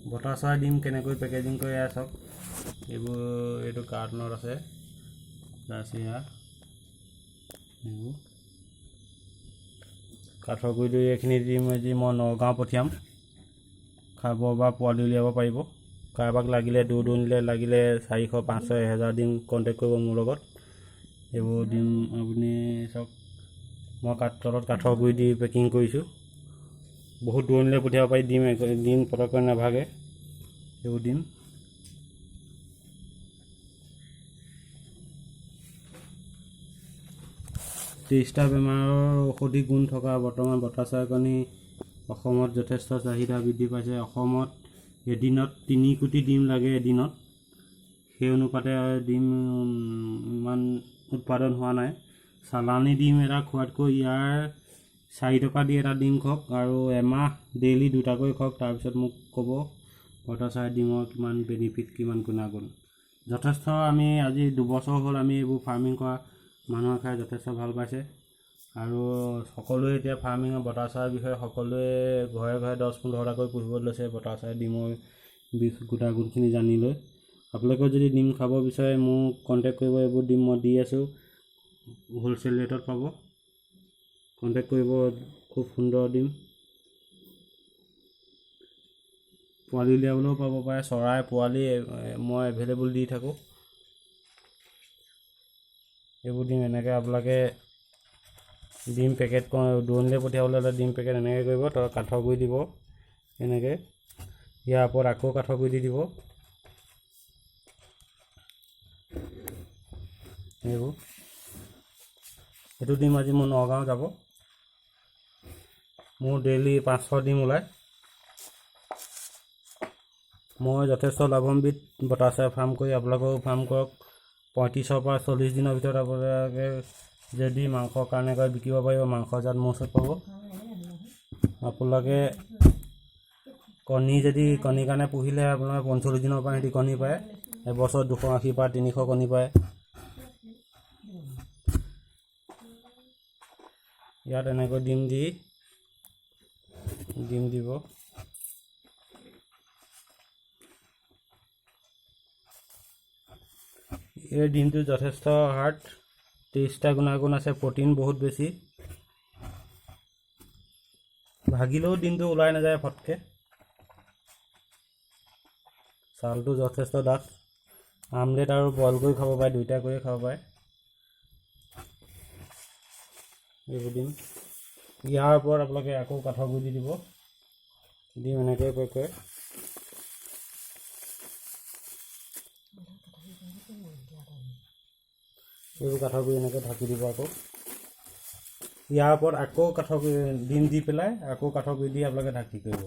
বটা চৰাই ডিম কেনেকৈ পেকেজিং কৰি চাওক এইবোৰ এইটো কাৰ্টনত আছে ৰাছিয়া এইবোৰ কাঠৰ গুৰি দি এইখিনি ডিম আজি মই নগাঁও পঠিয়াম খাব বা পোৱালি উলিয়াব পাৰিব কাৰোবাক লাগিলে দূৰ দূৰণিলে লাগিলে 400 500 1000 ডিম কণ্টেক্ট কৰিব মোৰ লগত এইবোৰ ডিম আপুনি চাওক মই তলত কাঠৰ গুৰি দি পেকিং কৰিছোঁ বহুত দূৰণিলৈ পঠিয়াব পাৰি ডিম পটককৈ নাভাগে এইবোৰ ডিম 30টা বেমাৰৰ ঔষধি গুণ থকা বৰ্তমান বটা চৰাই কণী অসমত যথেষ্ট চাহিদা বৃদ্ধি পাইছে অসমত এদিনত 3 কোটি ডিম লাগে এদিনত সেই অনুপাতে ডিম ইমান উৎপাদন হোৱা নাই চালানী ডিম এটা খোৱাতকৈ ইয়াৰ 4 টকা দি এটা ডিম খাওক আৰু এমাহ ডেইলি দুটাকৈ খাওক তাৰপিছত মোক ক'ব বটা চৰাই ডিমৰ কিমান বেনিফিট কিমান গুণাগুণ যথেষ্ট আমি আজি 2 বছৰ হ'ল আমি এইবোৰ ফাৰ্মিং কৰা মানুহে খাই যথেষ্ট ভাল পাইছে আৰু সকলোৱে এতিয়া ফাৰ্মিঙৰ বটা চৰাইৰ বিষয়ে সকলোৱে ঘৰে ঘৰে 10-15টাকৈ পুহিব লৈছে বটা চৰাই ডিমৰ গুণাগুণখিনি জানি লৈ আপোনালোকে যদি ডিম খাব বিচাৰে মোক কণ্টেক্ট কৰিব এইবোৰ ডিম মই দি আছোঁ হোলচেল ৰেটত পাব কণ্টেক্ট কৰিব খুব সুন্দৰ ডিম পোৱালি উলিয়াবলৈও পাব পাৰে চৰাই পোৱালি মই এভেইলেবল দি থাকোঁ এইবোৰ ডিম এনেকৈ আপোনালোকে ডিম পেকেট দূৰণিলৈ পঠিয়াবলৈ হ'লে ডিম পেকেট এনেকৈ কৰিব তাৰ কাঠৰ গুৰি দিব এনেকৈ ইয়াৰ ওপৰত আকৌ কাঠৰ গুৰি দি দিব এইবোৰ এইটো ডিম আজি মোৰ নগাঁও যাব মোৰ ডেইলি 500 ডিম ওলায় মই যথেষ্ট লাভান্বিত বটা চৰাই ফাৰ্ম কৰি আপোনালোকেও ফাৰ্ম কৰক 35 পৰা 40 দিনৰ ভিতৰত আপোনালোকে যদি মাংসৰ কাৰণে গৈ বিকিব পাৰিব মাংসৰ জাত মোৰ ওচৰত পাব আপোনালোকে কণীৰ কাৰণে পুহিলে আপোনালোকে 45 দিনৰ পৰা সিহঁতি কণী পায় এবছৰ 280 পৰা 300 কণী পায় ইয়াত এনেকৈ ডিম দিব এই ডিমটো যথেষ্ট হাৰ্ড 23টা গুণাগুণ আছে প্ৰটিন বহুত বেছি ভাগিলেও ডিমটো ওলাই নাযায় ফটকে চালটো যথেষ্ট ডাঠ আমলেট আৰু বইল কৰি খাব পাৰে দুইটা কৰি খাব পাৰে এইবোৰ ডিম ইয়াৰ ওপৰত আপোনালোকে আকৌ কাঠৰ গুৰি দি দিব ডিম এনেকৈ কৰে এইবোৰ কাঠৰ গুৰি এনেকৈ ঢাকি দিব আকৌ ইয়াৰ ওপৰত আকৌ কাঠৰ গুৰি ডিম দি পেলাই আকৌ কাঠৰ গুৰি দি আপোনালোকে ঢাকি কৰিব